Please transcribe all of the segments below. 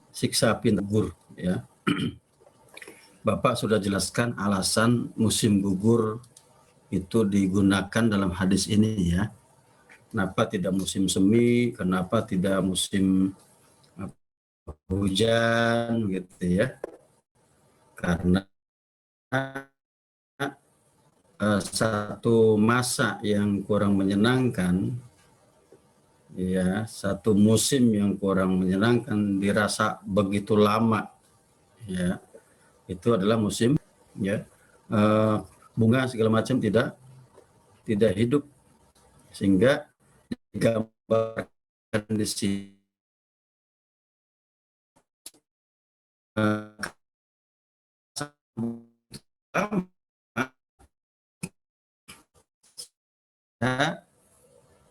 siksa api gugur ya. Bapak sudah jelaskan alasan musim gugur itu digunakan dalam hadis ini ya. Kenapa tidak musim semi, kenapa tidak musim hujan gitu ya. Karena satu masa yang kurang menyenangkan ya, satu musim yang kurang menyenangkan dirasa begitu lama ya, itu adalah musim ya, bunga segala macam tidak hidup, sehingga digambarkan di sini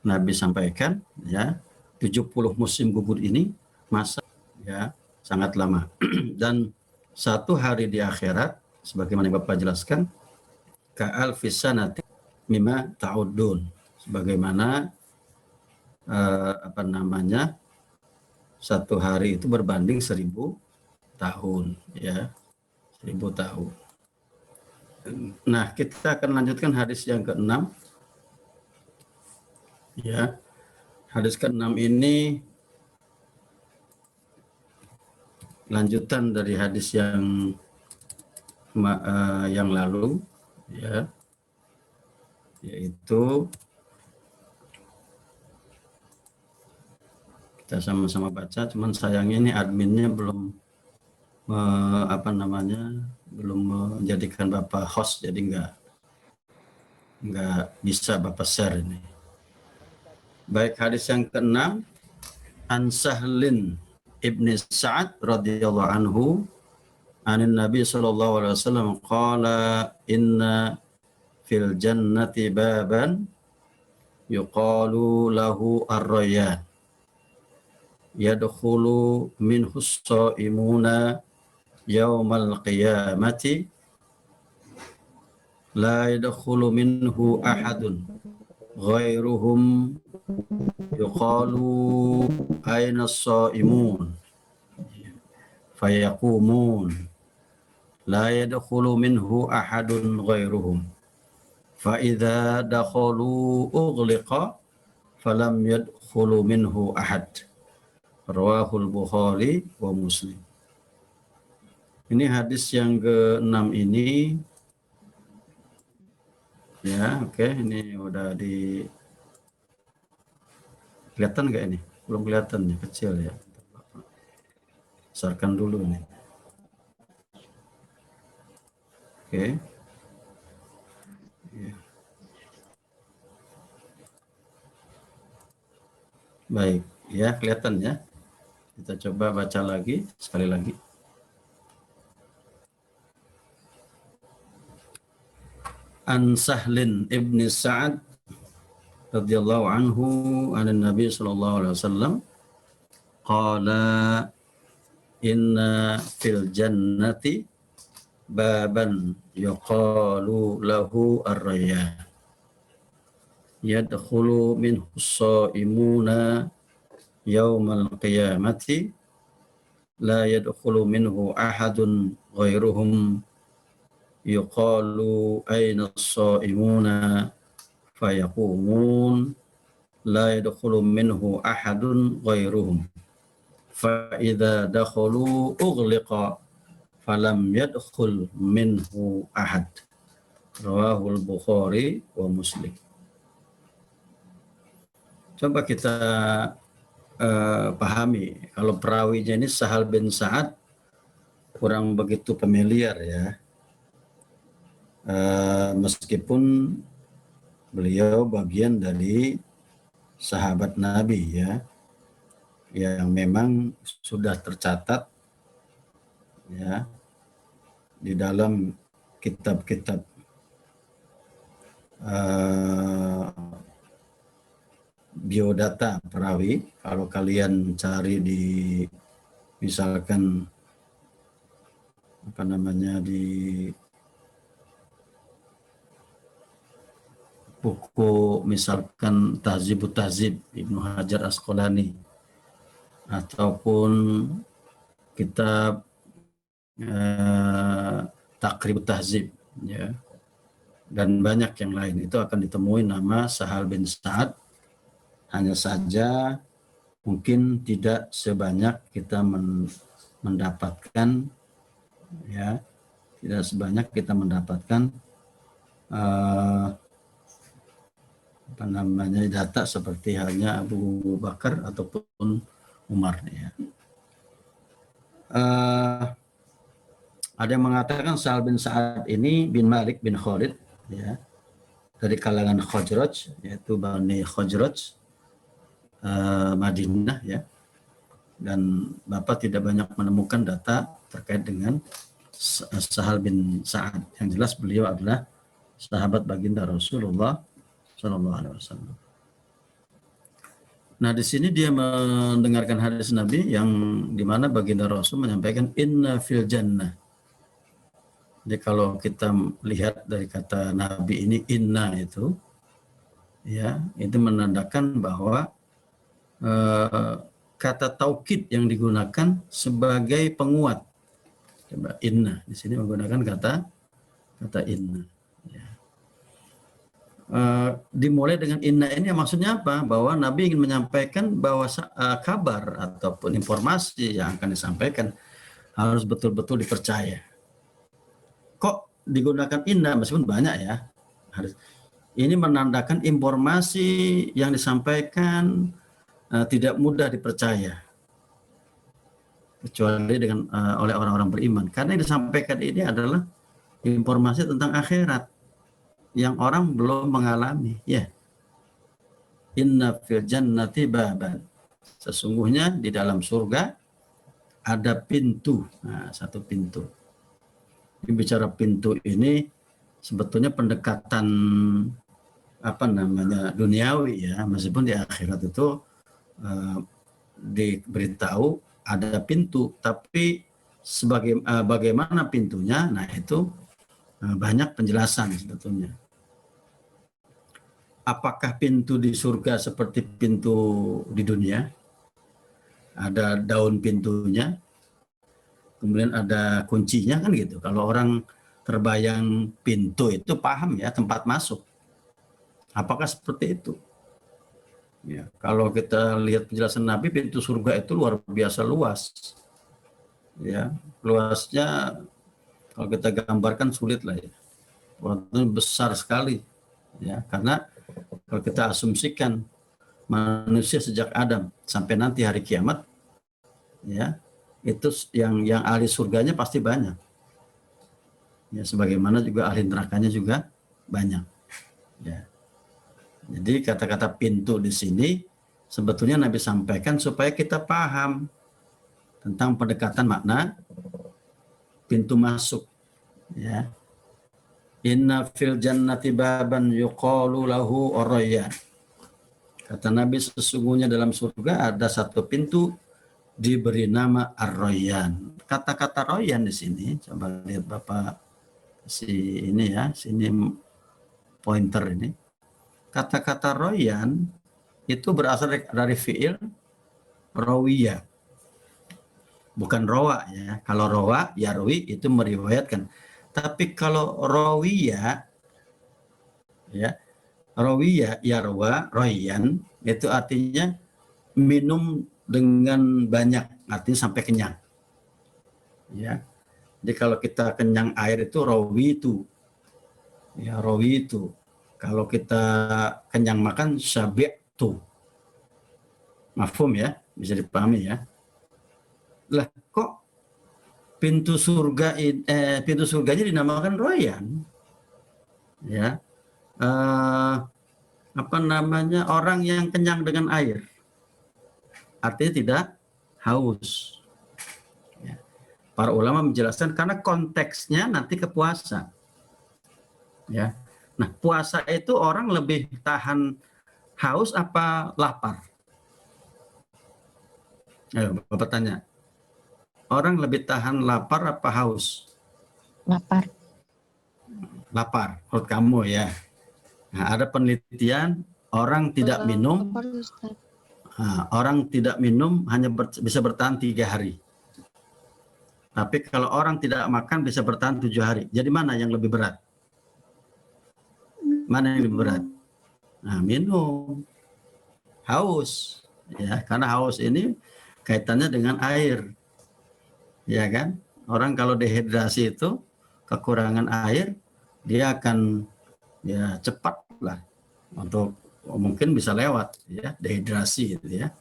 Nabi sampaikan ya, 70 musim gugur ini masa ya sangat lama. Dan satu hari di akhirat sebagaimana Bapak jelaskan, ka'al fisanati mimma ta'udun, sebagaimana satu hari itu berbanding 1000 tahun ya, 1000 tahun. Nah, kita akan lanjutkan hadis yang ke-6 ya. Hadis ke-6 ini lanjutan dari hadis yang lalu ya, yaitu kita sama-sama baca, cuman sayangnya ini adminnya belum belum menjadikan Bapak host, jadi nggak bisa Bapak share ini. Baik, hadis yang ke-6, an Sahlin ibni Sa'ad radhiyallahu anhu anin Nabi sallallahu alaihi wasallam qala inna fil jannati baban yuqalu lahu ar-rayyan yadkhulu minhu as-sha'imuna yaumal qiyamati la yadkhulu minhu ahadun ghairuhum yuqalu aina as-sha'imun fayaqumun la yadkhulu minhu ahadun ghairuhum fa idza dakhalu ughliqa falam yadkhulu minhu ahad. Rawahul Bukhari wa Muslim. Ini hadis yang ke-6 ini ya, oke, ini udah di kelihatan nggak ini? Belum kelihatan ya, kecil ya. Besarkan dulu nih. Oke. Ya. Baik, ya kelihatan ya. Kita coba baca lagi, sekali lagi. An Sahlin ibni Sa'ad radhiyallahu anhu anan Nabi sallallahu alaihi wasallam qala inna fil jannati baban yuqalu lahu ar-rayyan yadkhulu minhu as-sha'imuna yaumal qiyamati la yadkhulu minhu ahadun ghairuhum yuqalu aina as-sha'imuna fayaqumun la yadkhulu minhu ahadun ghairuhum fa idza dakhalu ughliqa falam yadkhul minhu ahad. Rawahul Bukhari wa Muslim. Coba kita pahami, kalau perawinya ini Sahal bin Sa'ad kurang begitu familiar ya, meskipun beliau bagian dari sahabat Nabi ya, yang memang sudah tercatat ya di dalam kitab-kitab biodata perawi. Kalau kalian cari di misalkan di buku misalkan Tahzibut Tahzib Ibnu Hajar Asqalani ataupun kitab Taqribut Tahzib, ya, dan banyak yang lain. Itu akan ditemui nama Sahal bin Sa'ad, hanya saja mungkin tidak sebanyak kita mendapatkan, ya, tidak sebanyak kita mendapatkan apa namanya data seperti halnya Abu Bakar ataupun Umar, ya. Ada yang mengatakan Sahal bin Sa'ad ini bin Malik bin Khalid, ya, dari kalangan Khazraj, yaitu Bani Khazraj, Madinah, ya. Dan Bapak tidak banyak menemukan data terkait dengan Sahal bin Sa'ad. Yang jelas beliau adalah sahabat baginda Rasulullah Shallallahu Alaihi Wasallam. Nah, di sini dia mendengarkan hadis Nabi yang dimana baginda Rasul menyampaikan inna fil jannah. Jadi kalau kita lihat dari kata Nabi ini inna itu, ya, itu menandakan bahwa kata taukid yang digunakan sebagai penguat. Coba inna di sini menggunakan kata inna. Ya. Dimulai dengan inna ini maksudnya apa? Bahwa Nabi ingin menyampaikan bahwa kabar ataupun informasi yang akan disampaikan harus betul-betul dipercaya. Kok digunakan inna meskipun banyak, ya, harus ini menandakan informasi yang disampaikan tidak mudah dipercaya kecuali dengan oleh orang-orang beriman, karena yang disampaikan ini adalah informasi tentang akhirat yang orang belum mengalami, ya. Inna fil jannati baban, sesungguhnya di dalam surga ada pintu. Nah, satu pintu. Ini bicara pintu ini sebetulnya pendekatan apa namanya duniawi, ya, meskipun di akhirat itu diberitahu ada pintu, tapi bagaimana pintunya, nah itu banyak penjelasan sebetulnya. Apakah pintu di surga seperti pintu di dunia? Ada daun pintunya, kemudian ada kuncinya, kan gitu. Kalau orang terbayang pintu itu paham, ya, tempat masuk. Apakah seperti itu? Ya, kalau kita lihat penjelasan Nabi, pintu surga itu luar biasa luas. Ya, luasnya kalau kita gambarkan sulit lah, ya. Waktu besar sekali, ya, karena kalau kita asumsikan manusia sejak Adam sampai nanti hari kiamat, ya, itu yang ahli surganya pasti banyak, ya, sebagaimana juga ahli nerakanya juga banyak, ya. Jadi kata-kata pintu di sini sebetulnya Nabi sampaikan supaya kita paham tentang pendekatan makna pintu masuk, ya. Inna fil jannati baban yuqalu lahu ar-rayyan. Kata Nabi, sesungguhnya dalam surga ada satu pintu diberi nama ar-rayyan. Kata-kata rayyan di sini, coba lihat Bapak ini, ya, sini pointer ini. Kata-kata rayyan itu berasal dari fiil rawiya, bukan rawa, ya. Kalau rawa, yarwi itu meriwayatkan. Tapi kalau rawiya, ya, rawiya, yarwa, rayyan itu artinya minum dengan banyak, artinya sampai kenyang, ya. Jadi kalau kita kenyang air itu rawi itu, ya, rawi itu. Kalau kita kenyang makan syabi'tu. Mafhum, ya, bisa dipahami, ya. Lah, kok pintu surganya dinamakan Royan, ya, apa namanya, orang yang kenyang dengan air, artinya tidak haus, ya. Para ulama menjelaskan karena konteksnya nanti ke puasa, ya. Nah, puasa itu orang lebih tahan haus apa lapar? Ayo, Bapak tanya. Orang lebih tahan lapar apa haus? Lapar. Lapar, menurut kamu, ya. Nah, ada penelitian orang tidak minum, orang tidak minum hanya bisa bertahan 3 hari. Tapi kalau orang tidak makan bisa bertahan 7 hari. Jadi mana yang lebih berat? Mana yang lebih berat? Nah, minum. Haus. Ya, karena haus ini kaitannya dengan air. Ya kan? Orang kalau dehidrasi itu kekurangan air, dia akan ya cepat lah untuk mungkin bisa lewat ya dehidrasi gitu ya.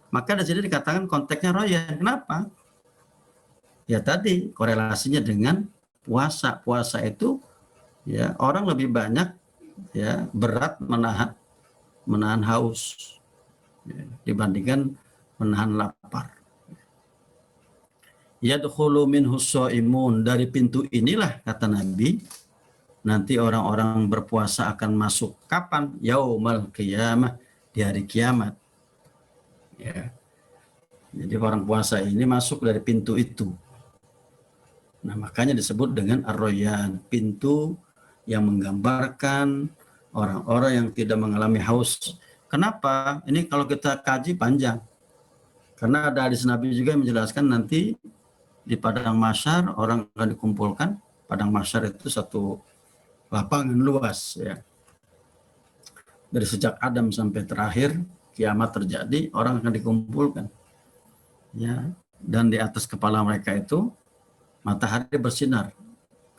Maka di sini dikatakan konteksnya royan. Kenapa? Ya tadi korelasinya dengan puasa. Puasa itu ya orang lebih banyak ya berat menahan haus ya, dibandingkan menahan lapar. Yadkhulu minhu shaimun, dari pintu inilah kata Nabi nanti orang-orang berpuasa akan masuk kapan? Yaumal qiyamah, di hari kiamat. Ya. Jadi orang puasa ini masuk dari pintu itu. Nah, makanya disebut dengan ar-royan, pintu yang menggambarkan orang-orang yang tidak mengalami haus. Kenapa? Ini kalau kita kaji panjang. Karena ada hadis Nabi juga yang menjelaskan nanti di padang mahsyar orang akan dikumpulkan. Padang mahsyar itu satu lapangan luas ya. Dari sejak Adam sampai terakhir kiamat terjadi, orang akan dikumpulkan. Ya, dan di atas kepala mereka itu matahari bersinar.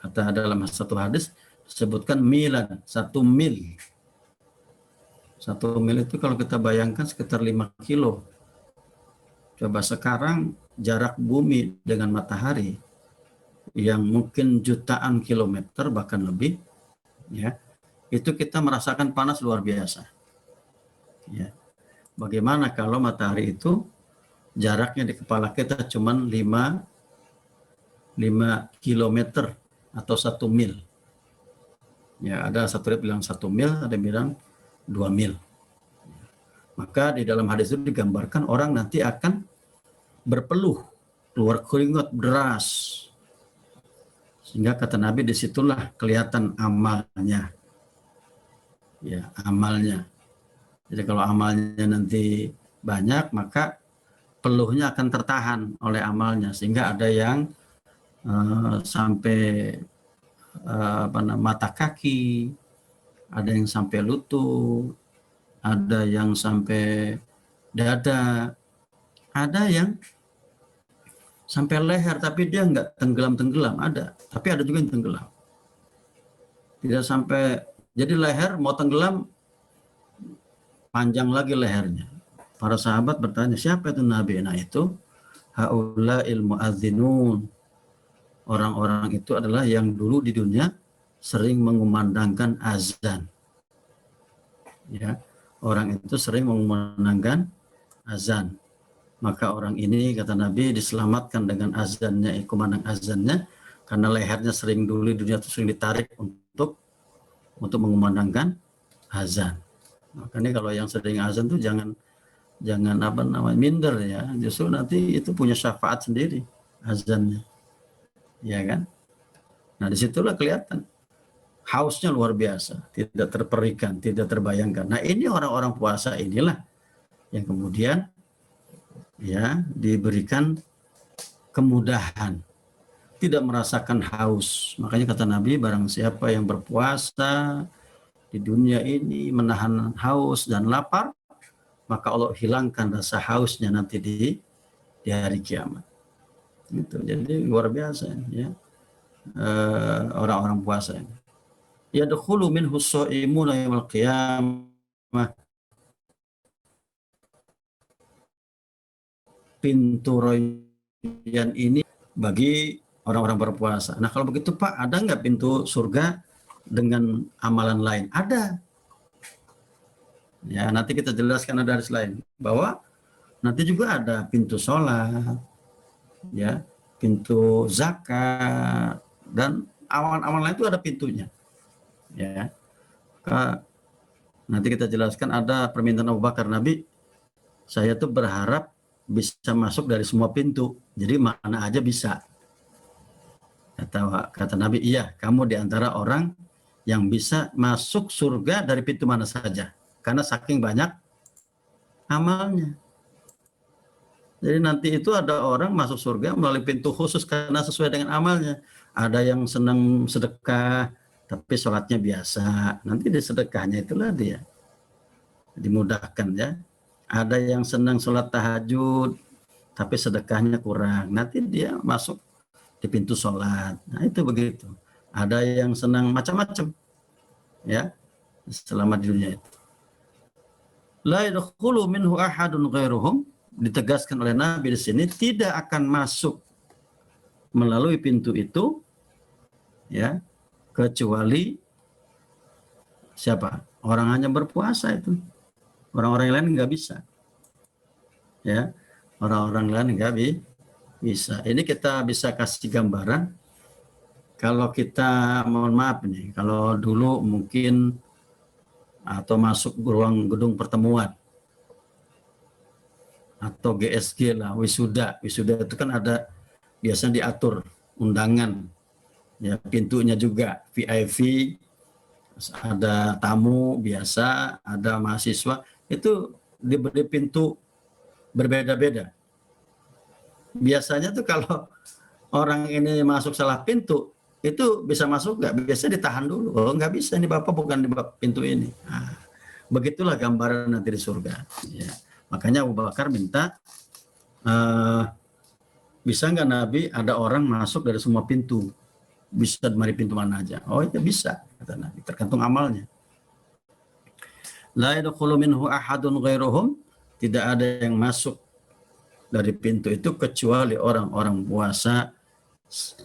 Kata dalam satu hadis disebutkan milan, 1 mil. 1 mil itu kalau kita bayangkan sekitar 5 kilo. Coba sekarang jarak bumi dengan matahari yang mungkin jutaan kilometer bahkan lebih, ya, itu kita merasakan panas luar biasa. Ya. Bagaimana kalau matahari itu jaraknya di kepala kita cuma 5 kilometer atau 1 mil. Ya, ada satu bilang 1 mil, ada yang bilang 2 mil. Maka di dalam hadis itu digambarkan orang nanti akan berpeluh, keluar keringat deras. Sehingga kata Nabi disitulah kelihatan amalnya. Ya, amalnya. Jadi kalau amalnya nanti banyak, maka peluhnya akan tertahan oleh amalnya. Sehingga ada yang sampai mata kaki, ada yang sampai lutut, ada yang sampai dada, ada yang sampai leher tapi dia nggak tenggelam ada, tapi ada juga yang tenggelam tidak sampai, jadi leher mau tenggelam panjang lagi lehernya. Para sahabat bertanya, siapa itu Nabi? Nah itu haulail muadzinun, orang-orang itu adalah yang dulu di dunia sering mengumandangkan azan. Ya, orang itu sering mengumandangkan azan. Maka orang ini kata Nabi diselamatkan dengan azannya, kumandang azannya, karena lehernya sering dulu di dunia itu sering ditarik untuk mengumandangkan azan. Makanya kalau yang sering azan tuh jangan minder ya, justru nanti itu punya syafaat sendiri azannya, ya kan? Nah disitulah kelihatan hausnya luar biasa, tidak terperikan, tidak terbayangkan. Nah ini orang-orang puasa inilah yang kemudian ya diberikan kemudahan, tidak merasakan haus. Makanya kata Nabi, barang siapa yang berpuasa di dunia ini menahan haus dan lapar, maka Allah hilangkan rasa hausnya nanti di hari kiamat. Gitu. Jadi luar biasa ya orang-orang puasa ini. Yadkhulu minhu shaimuna yaumil qiyamah, pintu royan ini bagi orang-orang berpuasa. Nah kalau begitu Pak, ada nggak pintu surga dengan amalan lain? Ada. Ya nanti kita jelaskan ada hadis lain bahwa nanti juga ada pintu sholat, ya, pintu zakat dan amalan-amalan lain itu ada pintunya. Ya, nanti kita jelaskan ada permintaan Abu Bakar, Nabi, saya tuh berharap bisa masuk dari semua pintu, jadi mana aja bisa. Kata Nabi, iya, kamu diantara orang yang bisa masuk surga dari pintu mana saja, karena saking banyak amalnya. Jadi nanti itu ada orang masuk surga melalui pintu khusus karena sesuai dengan amalnya. Ada yang senang sedekah, tapi sholatnya biasa. Nanti di sedekahnya itulah dia dimudahkan ya. Ada yang senang sholat tahajud, tapi sedekahnya kurang. Nanti dia masuk di pintu sholat. Nah itu begitu. Ada yang senang macam-macam ya selama di dunia itu. La yadkhulu minhu ahadun ghairuhum, ditegaskan oleh Nabi di sini, tidak akan masuk melalui pintu itu ya kecuali siapa? Orang hanya berpuasa itu. Orang-orang lain nggak bisa. Ya, orang-orang lain nggak bisa. Ini kita bisa kasih gambaran. Kalau kita, mohon maaf nih, kalau dulu mungkin atau masuk ruang gedung pertemuan atau GSG lah, wisuda itu kan ada biasanya diatur undangan ya, pintunya juga VIP, ada tamu biasa, ada mahasiswa, itu diberi pintu berbeda-beda. Biasanya tuh kalau orang ini masuk salah pintu, itu bisa masuk nggak? Biasanya ditahan dulu. Oh nggak bisa, ini Bapak bukan di pintu ini. Nah, begitulah gambaran nanti di surga. Ya. Makanya Abu Bakar minta, bisa nggak Nabi ada orang masuk dari semua pintu? Bisa dari pintu mana aja? Oh itu bisa, kata Nabi, tergantung amalnya. La yadkhulu minhu ahadun ghairuhum, tidak ada yang masuk dari pintu itu kecuali orang-orang puasa.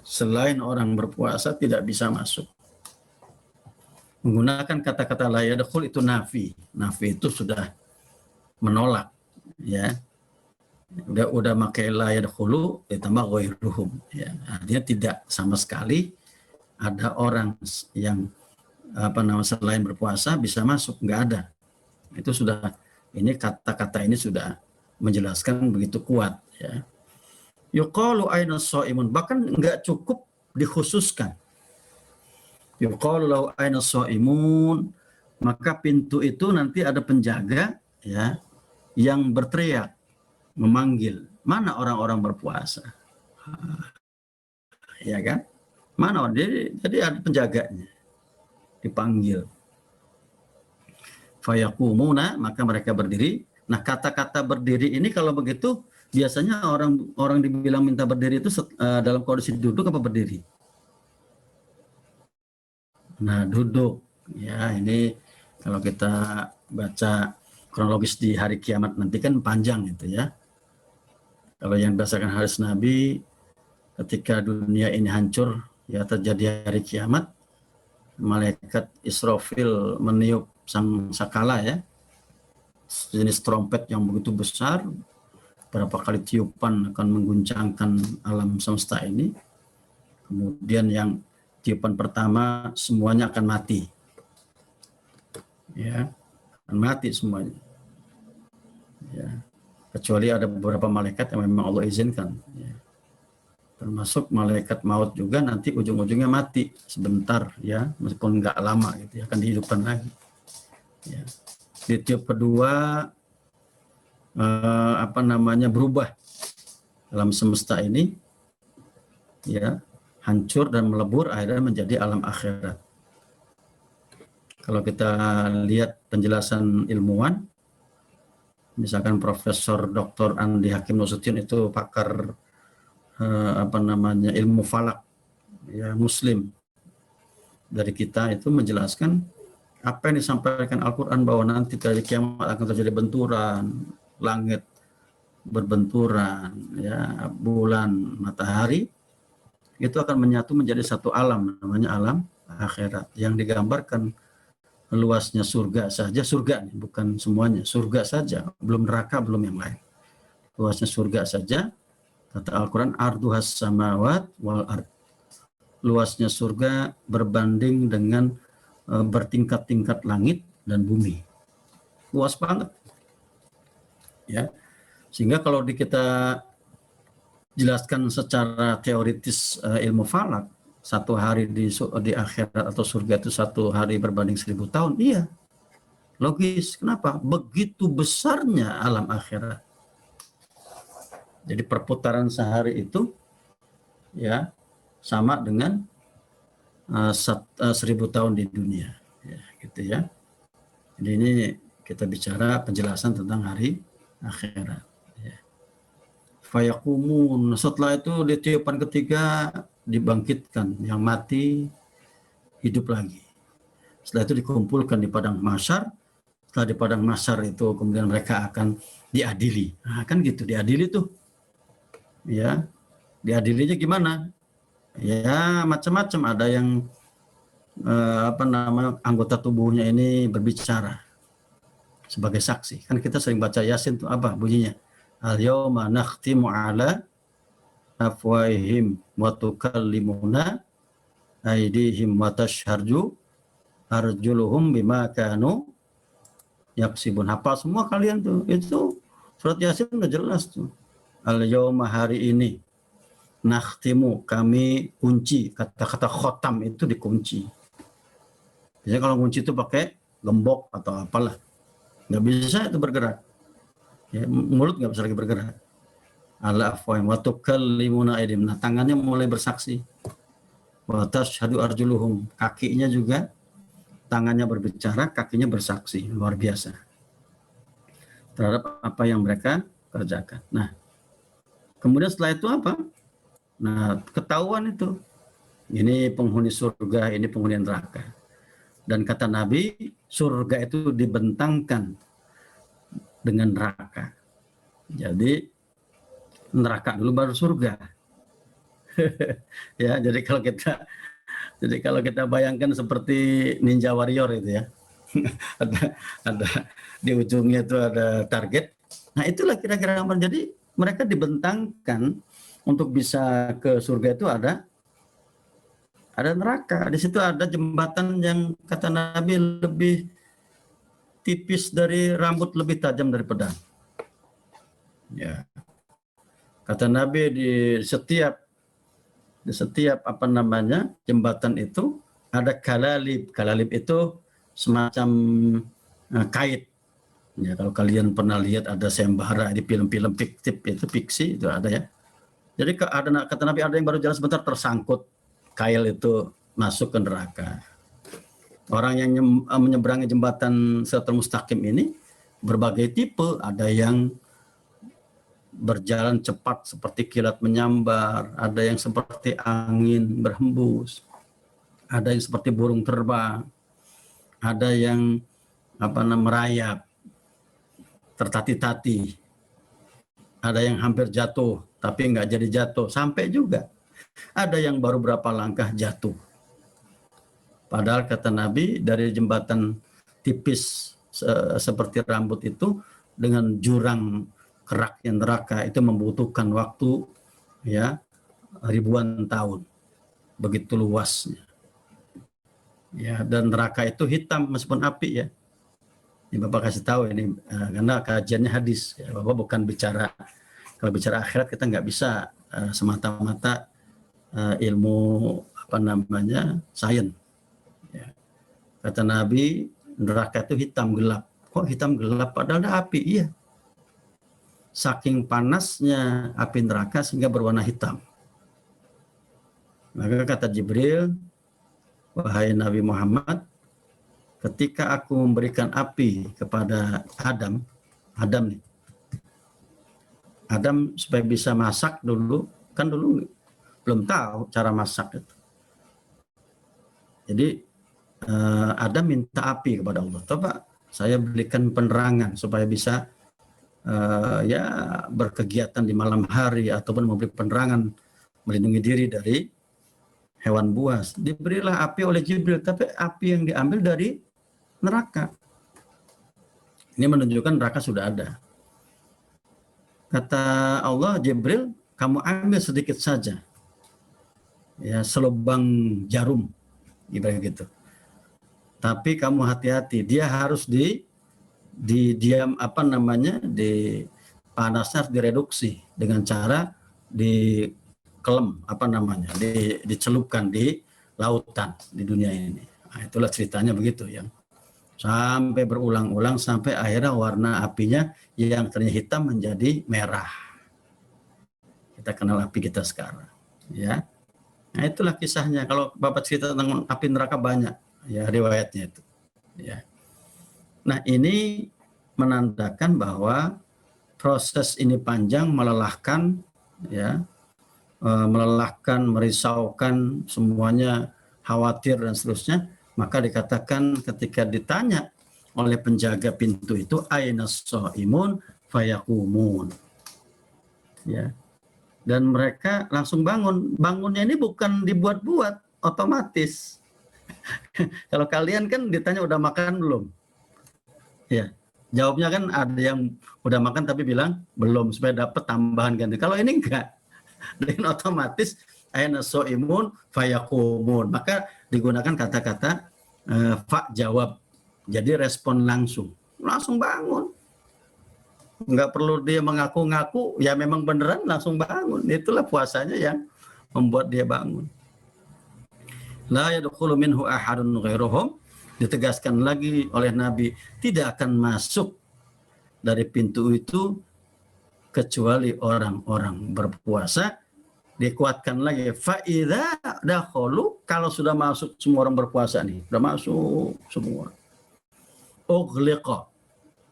Selain orang berpuasa tidak bisa masuk. Menggunakan kata-kata la yadkhul itu nafi. Nafi itu sudah menolak ya. Udah pakai la yadkhulu ditambah ghairuhum ya. Artinya tidak sama sekali ada orang yang selain berpuasa bisa masuk, nggak ada. Itu sudah, ini kata-kata ini sudah menjelaskan begitu kuat ya. Yuqalu aina shaimun, bahkan nggak cukup dikhususkan. Yuqalu lahu aina shaimun, maka pintu itu nanti ada penjaga ya yang berteriak memanggil, mana orang-orang berpuasa. Ya kan? Mana orang? Jadi ada penjaganya dipanggil. Fayakumuna, maka mereka berdiri. Nah, kata-kata berdiri ini kalau begitu biasanya orang dibilang minta berdiri itu dalam kondisi duduk apa berdiri? Nah, duduk. Ya, ini kalau kita baca kronologis di hari kiamat nanti kan panjang itu ya. Kalau yang berdasarkan hadis Nabi, ketika dunia ini hancur, ya terjadi hari kiamat, malaikat Israfil meniup sang sakala ya, jenis trompet yang begitu besar, berapa kali tiupan akan mengguncangkan alam semesta ini. Kemudian yang tiupan pertama semuanya akan mati, ya, akan mati semuanya, ya, kecuali ada beberapa malaikat yang memang Allah izinkan, ya. Termasuk malaikat maut juga nanti ujung-ujungnya mati sebentar, ya, meskipun nggak lama gitu, ya, akan dihidupkan lagi. Ya. Di tiup kedua berubah alam semesta ini, ya, hancur dan melebur akhirnya menjadi alam akhirat. Kalau kita lihat penjelasan ilmuwan, misalkan Profesor Dr. Andi Hakim Nasution itu pakar ilmu falak ya, muslim dari kita, itu menjelaskan apa yang disampaikan Al-Quran bahwa nanti dari kiamat akan terjadi benturan, langit berbenturan, ya, bulan, matahari, itu akan menyatu menjadi satu alam, namanya alam akhirat, yang digambarkan luasnya surga saja, surga nih, bukan semuanya, surga saja, belum neraka, belum yang lain. Luasnya surga saja, kata Al-Quran, arduhas samawat wal ard. Luasnya surga berbanding dengan bertingkat-tingkat langit dan bumi. Luas banget. Ya. Sehingga kalau kita jelaskan secara teoritis ilmu falak, satu hari di akhirat atau surga itu satu hari berbanding 1000 tahun, iya, logis. Kenapa? Begitu besarnya alam akhirat. Jadi perputaran sehari itu ya sama dengan 1000 tahun di dunia, ya, gitu ya. Jadi ini kita bicara penjelasan tentang hari akhirat. Ya. Fayakumun, setelah itu di tiupan ketiga dibangkitkan, yang mati hidup lagi. Setelah itu dikumpulkan di padang mahsyar. Setelah di padang mahsyar itu kemudian mereka akan diadili. Nah, kan gitu, diadili tuh. Ya, diadilinya gimana? Ya macam-macam, ada yang anggota tubuhnya ini berbicara sebagai saksi. Kan kita sering baca Yasin tuh apa bunyinya? Al-yawma nakhtimu ala afwahihim wa tukallimuna aydihim wa tashhadu arjuluhum bima kanu yaksibun. Hafal semua kalian tuh. Itu surat Yasin udah jelas tuh. Al-yawma, hari ini, nakhtimu, kami kunci. Kata-kata khotam itu dikunci. Biasanya kalau kunci itu pakai gembok atau apalah. Nggak bisa itu bergerak. Ya, mulut nggak bisa lagi bergerak. Ala afwahim wa tukallimuna aydihim. Nah, tangannya mulai bersaksi. Wa tashhadu arjuluhum. Kakinya juga, tangannya berbicara, kakinya bersaksi. Luar biasa terhadap apa yang mereka kerjakan. Nah, kemudian setelah itu apa? Nah, ketahuan itu. Ini penghuni surga, ini penghuni neraka. Dan kata Nabi, surga itu dibentangkan dengan neraka. Jadi neraka dulu baru surga. Ya, jadi kalau kita bayangkan seperti Ninja Warrior itu ya. ada di ujungnya itu ada target. Nah, itulah kira-kira gambaran. Jadi mereka dibentangkan untuk bisa ke surga itu ada neraka. Di situ ada jembatan yang kata Nabi lebih tipis dari rambut, lebih tajam dari pedang. Ya. Kata Nabi di setiap jembatan itu ada kalalib. Kalalib itu semacam kait. Ya, kalau kalian pernah lihat ada sembara di film-film fiktif itu, fiksi itu ada ya. Jadi kata Nabi, ada yang baru jalan sebentar tersangkut kail itu masuk ke neraka. Orang yang menyeberangi jembatan Siratal Mustaqim ini berbagai tipe, ada yang berjalan cepat seperti kilat menyambar, ada yang seperti angin berhembus, ada yang seperti burung terbang, ada yang merayap, tertati-tati, ada yang hampir jatuh tapi nggak jadi jatuh, sampai juga ada yang baru berapa langkah jatuh. Padahal kata Nabi, dari jembatan tipis seperti rambut itu dengan jurang keraknya neraka itu membutuhkan waktu ya ribuan tahun, begitu luasnya. Ya, dan neraka itu hitam meskipun api ya. Ini Bapak kasih tahu ini karena kajiannya hadis. Ya, Bapak bukan bicara, kalau bicara akhirat kita nggak bisa semata-mata ilmu sains. Ya. Kata Nabi, neraka itu hitam gelap. Kok hitam gelap? Padahal ada api. Iya. Saking panasnya api neraka sehingga berwarna hitam. Maka kata Jibril, wahai Nabi Muhammad, ketika aku memberikan api kepada Adam supaya bisa masak dulu, kan dulu belum tahu cara masak itu. Jadi Adam minta api kepada Allah, coba saya berikan penerangan supaya bisa berkegiatan di malam hari ataupun memberi penerangan melindungi diri dari hewan buas. Diberilah api oleh Jibril, tapi api yang diambil dari neraka. Ini menunjukkan neraka sudah ada. Kata Allah, Jibril, kamu ambil sedikit saja, ya selubang jarum, ibarat gitu. Tapi kamu hati-hati, dia harus di panasnya harus direduksi dengan cara dicelupkan di lautan di dunia ini. Nah, itulah ceritanya begitu ya. Sampai berulang-ulang sampai akhirnya warna apinya yang tadinya hitam menjadi merah. kita kenal api kita sekarang. Ya, nah itulah kisahnya. Kalau Bapak cerita tentang api neraka banyak, ya riwayatnya itu. Ya. Nah ini menandakan bahwa proses ini panjang, melelahkan, ya, melelahkan, merisaukan, semuanya khawatir dan seterusnya. Maka dikatakan ketika ditanya oleh penjaga pintu itu, aina shaimun fayaqumun. Ya. Dan mereka langsung bangun. Bangunnya ini bukan dibuat-buat, otomatis. Kalau kalian kan ditanya udah makan belum? Ya. Jawabnya kan ada yang udah makan tapi bilang belum supaya dapat tambahan ganti. Kalau ini enggak. Dengan otomatis aina shaimun fayaqumun. Maka digunakan kata-kata fa jawab. Jadi respon langsung. Langsung bangun. Nggak perlu dia mengaku-ngaku, ya memang beneran langsung bangun. Itulah puasanya yang membuat dia bangun. La yadkhulu minhu ahadun ghairuhum, ditegaskan lagi oleh Nabi, tidak akan masuk dari pintu itu kecuali orang-orang berpuasa. Dikuatkan lagi, fa idza dakhalu, kalau sudah masuk semua orang berpuasa nih, sudah masuk semua. Ughliqa,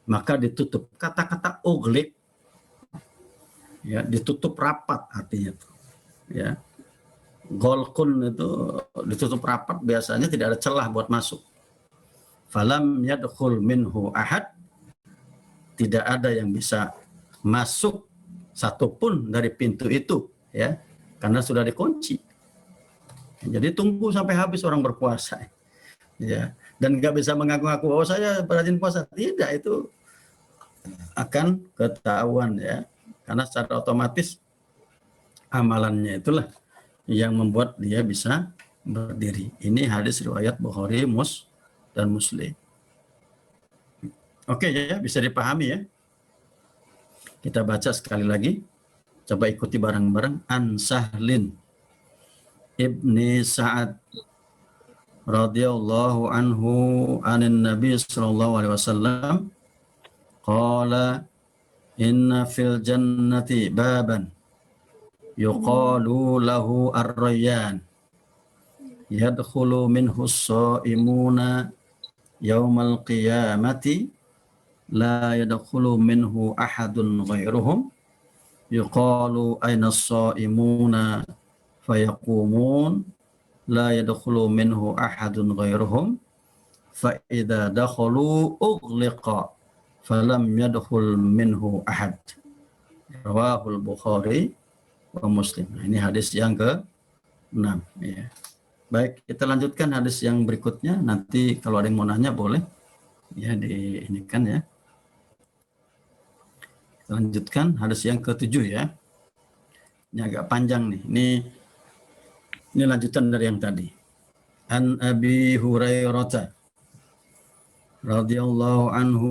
maka ditutup. Kata-kata ughliq, ya, ditutup rapat artinya. Ya, golkun itu ditutup rapat, biasanya tidak ada celah buat masuk. Falam yadkhul minhu ahad, tidak ada yang bisa masuk satupun dari pintu itu, ya, karena sudah dikunci. Jadi tunggu sampai habis orang berpuasa, ya, dan nggak bisa mengaku-ngaku oh saya rajin puasa, tidak, itu akan ketahuan, ya, karena secara otomatis amalannya itulah yang membuat dia bisa berdiri. Ini hadis riwayat Bukhari dan Muslim. Oke, ya, bisa dipahami ya. Kita baca sekali lagi. Coba ikuti bareng-bareng. An Sahlin ibni Sa'ad radhiyallahu anhu anin Nabi sallallahu alaihi wasallam qala inna fil jannati baban yuqalu lahu ar-rayyan yadkhulu minhu as-shaimuna yaumal qiyamati la yadkhulu minhu ahadun ghairuhum yuqalu aina as-shaimuna fayaqumun la yadkhulu minhu ahadun ghairuhum fa idza dakhalu ughliqa falam yadkhul minhu ahad. Rawahul Bukhari wa Muslim. Nah, ini hadis yang ke-6, ya. Baik, kita lanjutkan hadis yang berikutnya. Nanti kalau ada yang mau nanya boleh, ya, di ini kan, ya. Kita lanjutkan hadis yang ke-7, ya. Ini agak panjang nih. Ini lanjutan dari yang tadi. An Abi Hurairah radhiyallahu anhu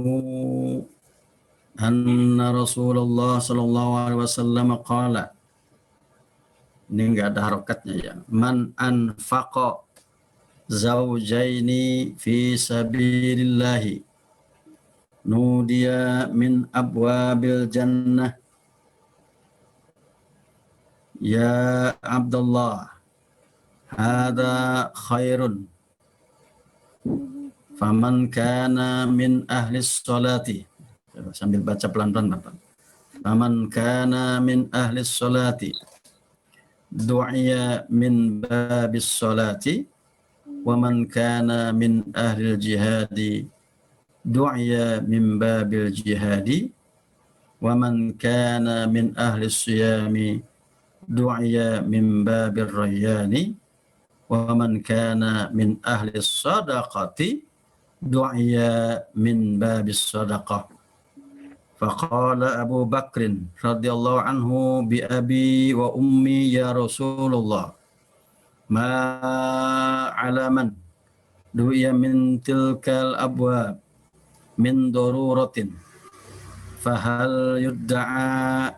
anna Rasulullah sallallahu alaihi wasallam qala. Ini enggak ada harokatnya, ya. Man anfaqa zawjaini fi sabilillahi nudiya min abwabil jannah ya Abdullah hadza khairun faman kana min ahli sholati, sambil baca pelan-pelan Bapak. Faman kana min ahli sholati du'iya min babis sholati wa man kana min ahli jihadi du'iya min babil jihadi wa man kana min ahli siyami du'iya min babir rayyani wa man kana min ahli sadaqati du'iya min babis sadaqah. Faqala Abu Bakrin radhiyallahu anhu bi abi wa ummi ya Rasulullah ma alaman du'iya min tilkal abwab min daruratin fahal yud'a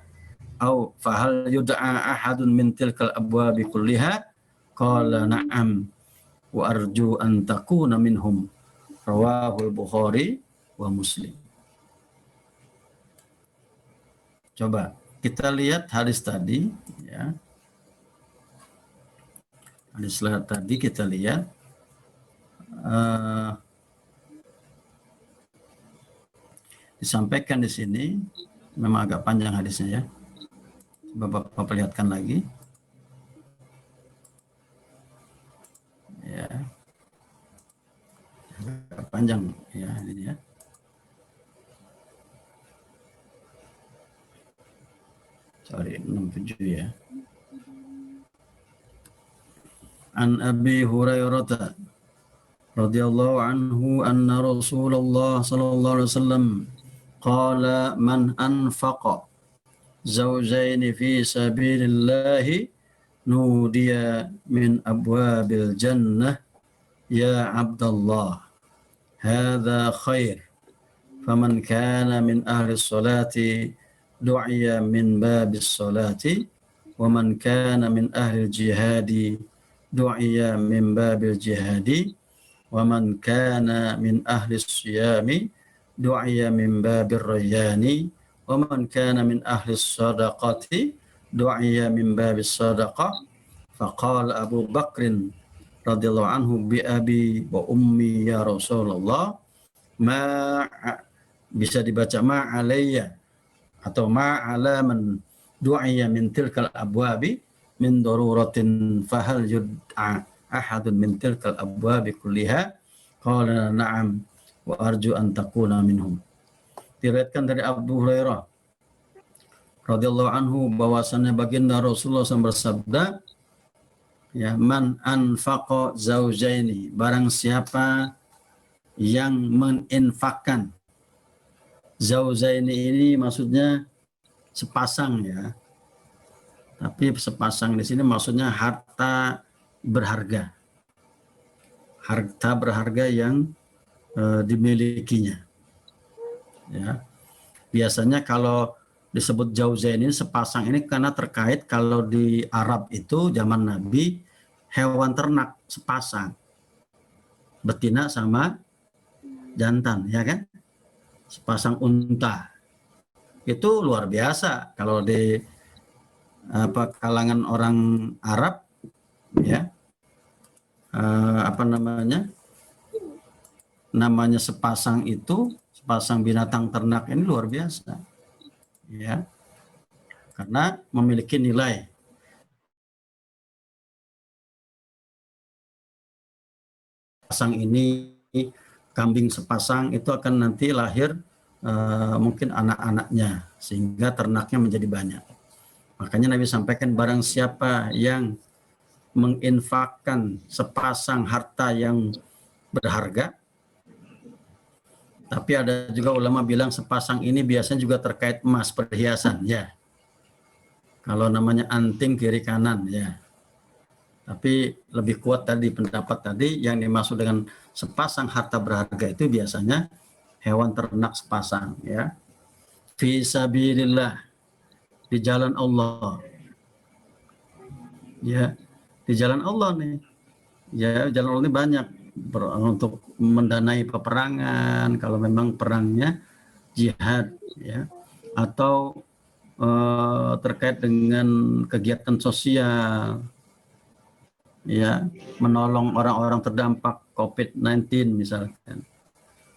ahadun min tilkal abwabi kulliha qala na'am wa arju an takuna minhum. Rawahul Bukhari wa Muslim. Coba kita lihat hadis tadi, ya. Hadis tadi kita lihat disampaikan di sini, memang agak panjang hadisnya ya. Coba Bapak perlihatkan lagi. Ya, agak panjang ya ini ya. Sorry, 67 ya. An Abi Hurairah radhiyallahu anhu anna Rasulullah sallallahu alaihi wasallam qala man anfaqa zawjaini fi sabilillahi nudiya min abwabil jannah ya Abdullah hadza khair faman kana min ahli sholati du'iya min babis sholati wa man kana min ahli jihadi du'iya min babil jihadi wa man kana min ahli siyami du'iya min babir rayyani wa man kana min ahli sadaqati du'iya min babis sadaqah. Faqala Abu Bakrin radhiyallahu anhu bi abi wa ummi ya Rasulullah, ma bisa dibaca ma alayya atau ma ala man du'iya min tilkal abwabi min daruratin fahal yud'a ahadun min tilkal abwabi kulliha. Qala na'am wa arju an takuna minhum. Diriwayatkan dari Abu Hurairah radhiyallahu anhu bahwasannya baginda Rasulullah SAW bersabda, ya, man anfaqa zaujaini, barang siapa yang menginfakkan. Zaujaini ini maksudnya sepasang ya. Tapi sepasang di sini maksudnya harta berharga. Harta berharga yang dimilikinya. Ya. Biasanya kalau disebut zaujain ini sepasang ini karena terkait kalau di Arab itu zaman Nabi hewan ternak sepasang. Betina sama jantan, ya kan? Sepasang unta. Itu luar biasa kalau di kalangan orang Arab ya. Namanya sepasang itu, sepasang binatang ternak ini luar biasa ya, karena memiliki nilai. Sepasang ini, kambing sepasang itu akan nanti lahir mungkin anak-anaknya sehingga ternaknya menjadi banyak. Makanya Nabi sampaikan barang siapa yang menginfakkan sepasang harta yang berharga. Tapi ada juga ulama bilang sepasang ini biasanya juga terkait emas, perhiasan ya. Kalau namanya anting kiri kanan ya. Tapi lebih kuat tadi pendapat tadi yang dimaksud dengan sepasang harta berharga itu biasanya hewan ternak sepasang ya. Fi sabilillah, di jalan Allah. Ya, di jalan Allah nih. Ya, jalan Allah ini banyak untuk mendanai peperangan kalau memang perangnya jihad ya, atau terkait dengan kegiatan sosial ya, menolong orang-orang terdampak COVID-19 misalkan,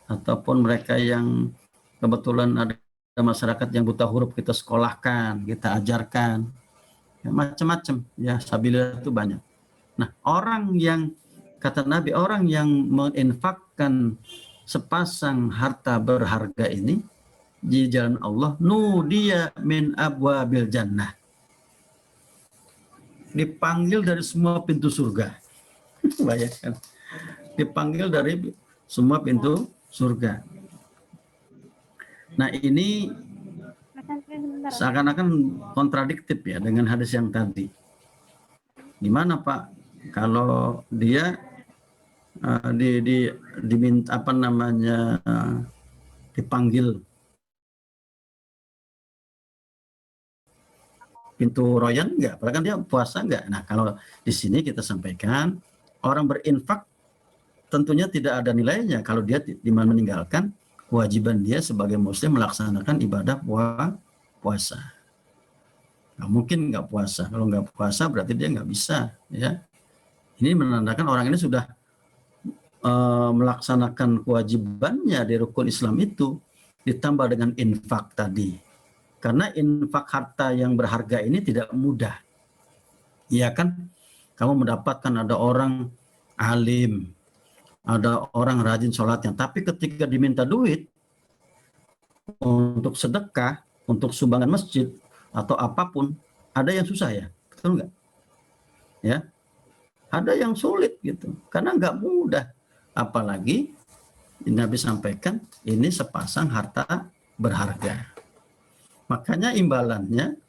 ataupun mereka yang kebetulan ada masyarakat yang buta huruf kita sekolahkan, kita ajarkan ya, macam-macam ya, sabilillah itu banyak. Nah, orang yang kata Nabi, orang yang menginfakkan sepasang harta berharga ini di jalan Allah, nudiya min abwabil jannah, dipanggil dari semua pintu surga. Bayangkan, dipanggil dari semua pintu surga. Nah, ini seakan-akan kontradiktif ya dengan hadis yang tadi. Gimana Pak kalau dia diminta dipanggil pintu royan enggak, padahal kan dia puasa enggak. Nah, kalau di sini kita sampaikan orang berinfak tentunya tidak ada nilainya kalau dia meninggalkan kewajiban dia sebagai muslim melaksanakan ibadah puasa. Nggak mungkin nggak puasa. Kalau nggak puasa berarti dia nggak bisa. Ya, ini menandakan orang ini sudah melaksanakan kewajibannya di rukun Islam itu, ditambah dengan infak tadi. Karena infak harta yang berharga ini tidak mudah. Iya kan? Kamu mendapatkan ada orang alim, ada orang rajin sholatnya, tapi ketika diminta duit untuk sedekah, untuk sumbangan masjid atau apapun, ada yang susah ya, betul nggak? Ya, ada yang sulit gitu, karena nggak mudah. Apalagi Nabi sampaikan ini sepasang harta berharga. Makanya imbalannya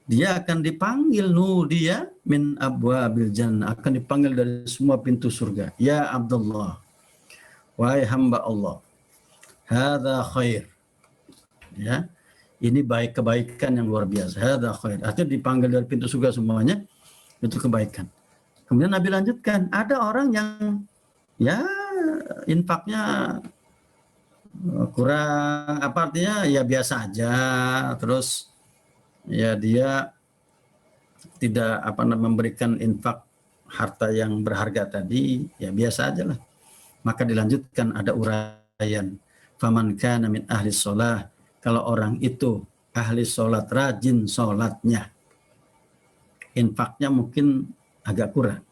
dia akan dipanggil dia min abwabil jannah, akan dipanggil dari semua pintu surga. Ya Abdullah, wahai hamba Allah, hadza khair. Ya, ini baik, kebaikan yang luar biasa. Hadza khair. Artinya dipanggil dari pintu surga semuanya itu kebaikan. Kemudian Nabi lanjutkan, ada orang yang ya infaknya kurang, apa artinya ya biasa aja, terus ya dia tidak memberikan infak harta yang berharga tadi, ya biasa aja lah. Maka dilanjutkan ada uraian, faman kana min ahli sholah, kalau orang itu ahli sholat, rajin sholatnya, infaknya mungkin agak kurang.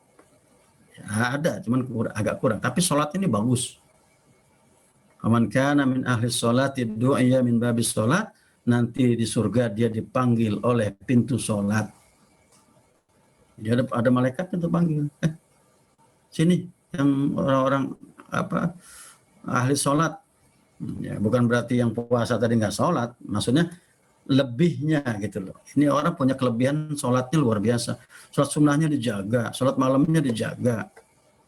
Ya, ada, cuman agak kurang. Tapi sholat ini bagus. Faman kana min ahli sholat, du'iya min babis sholat, nanti di surga dia dipanggil oleh pintu sholat. Jadi ada malaikat pintu panggil. Sini yang orang-orang ahli sholat. Ya, bukan berarti yang puasa tadi nggak sholat. Maksudnya lebihnya gitu loh. Ini orang punya kelebihan sholatnya luar biasa. Sholat sunnahnya dijaga, sholat malamnya dijaga.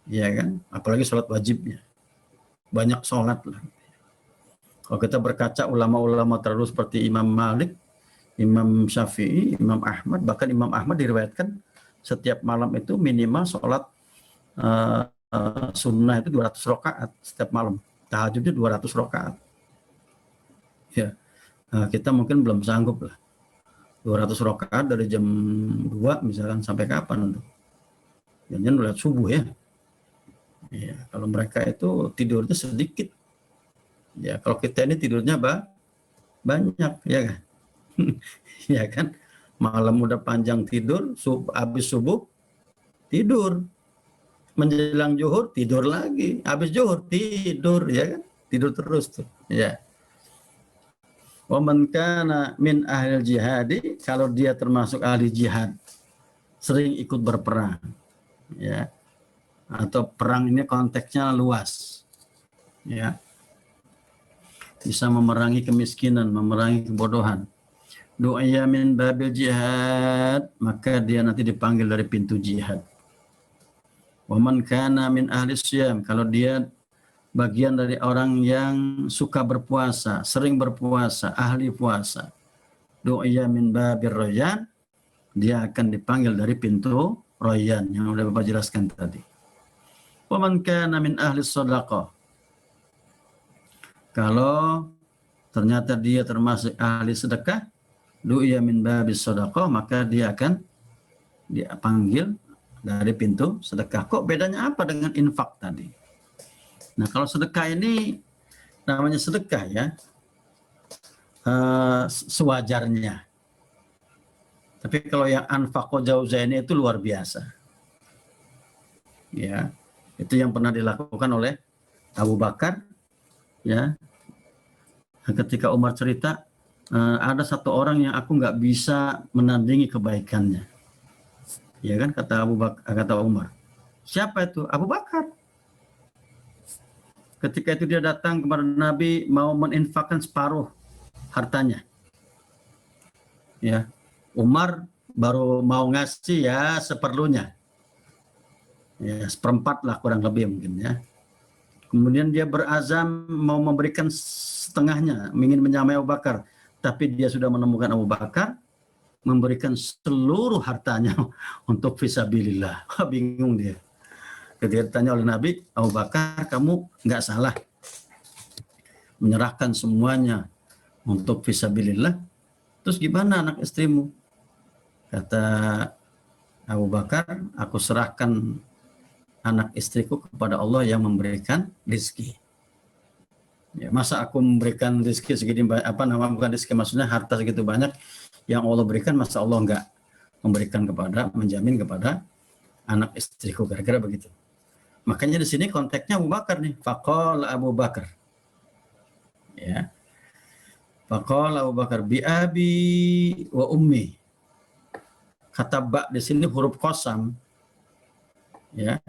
Ya kan? Apalagi sholat wajibnya. Banyak sholat lah. Kalau kita berkaca ulama-ulama terus seperti Imam Malik, Imam Syafi'i, Imam Ahmad, bahkan Imam Ahmad diriwayatkan setiap malam itu minimal sholat sunnah itu 200 rakaat setiap malam. Tahajudnya 200 rakaat. Ya, kita mungkin belum sanggup lah. 200 rakaat dari jam 2 misalkan sampai kapan? Jangan lihat subuh ya. Ya, kalau mereka itu tidurnya sedikit. Ya, kalau kita ini tidurnya banyak, ya kan? Ya kan? Malam udah panjang tidur, habis subuh tidur. Menjelang zuhur tidur lagi, habis zuhur tidur, ya kan? Tidur terus tuh, ya. Wa man kana min ahli jihadi, kalau dia termasuk ahli jihad, sering ikut berperang, ya. Atau perang ini konteksnya luas, ya. Bisa memerangi kemiskinan, memerangi kebodohan. Du'aya min babil jihad, maka dia nanti dipanggil dari pintu jihad. Wa man kana min ahli siyam, kalau dia bagian dari orang yang suka berpuasa, sering berpuasa, ahli puasa. Du'aya min babir royan, dia akan dipanggil dari pintu royan yang sudah Bapak jelaskan tadi. Wa man kana min ahli shadaqah, kalau ternyata dia termasuk ahli sedekah, du'ya min babis shadaqah, maka dia akan dipanggil dari pintu sedekah. Kok bedanya apa dengan infak tadi? Nah, kalau sedekah ini namanya sedekah ya, sewajarnya. Tapi kalau yang anfaqo jauzaini itu luar biasa. Ya, itu yang pernah dilakukan oleh Abu Bakar. Ya, ketika Umar cerita, ada satu orang yang aku nggak bisa menandingi kebaikannya. Ya kan, kata kata Umar. Siapa itu? Abu Bakar. Ketika itu dia datang kepada Nabi mau meninfakkan separuh hartanya. Ya, Umar baru mau ngasih ya seperlunya. Ya, seperempat lah kurang lebih mungkin ya. Kemudian dia berazam mau memberikan setengahnya, ingin menyamai Abu Bakar. Tapi dia sudah menemukan Abu Bakar, memberikan seluruh hartanya untuk fisabilillah. Bingung dia. Ketika ditanya oleh Nabi, Abu Bakar, kamu nggak salah menyerahkan semuanya untuk fisabilillah. Terus gimana anak istrimu? Kata Abu Bakar, aku serahkan anak istriku kepada Allah yang memberikan rezeki. Ya, masa aku memberikan rezeki segini bukan rezeki, maksudnya harta segitu banyak yang Allah berikan, masa Allah enggak memberikan menjamin kepada anak istriku, kira-kira begitu. Makanya di sini konteksnya Abu Bakar nih, faqala Abu Bakar. Ya. Faqala Abu Bakar bi abi wa ummi. Kata ba di sini huruf qasam. Ya.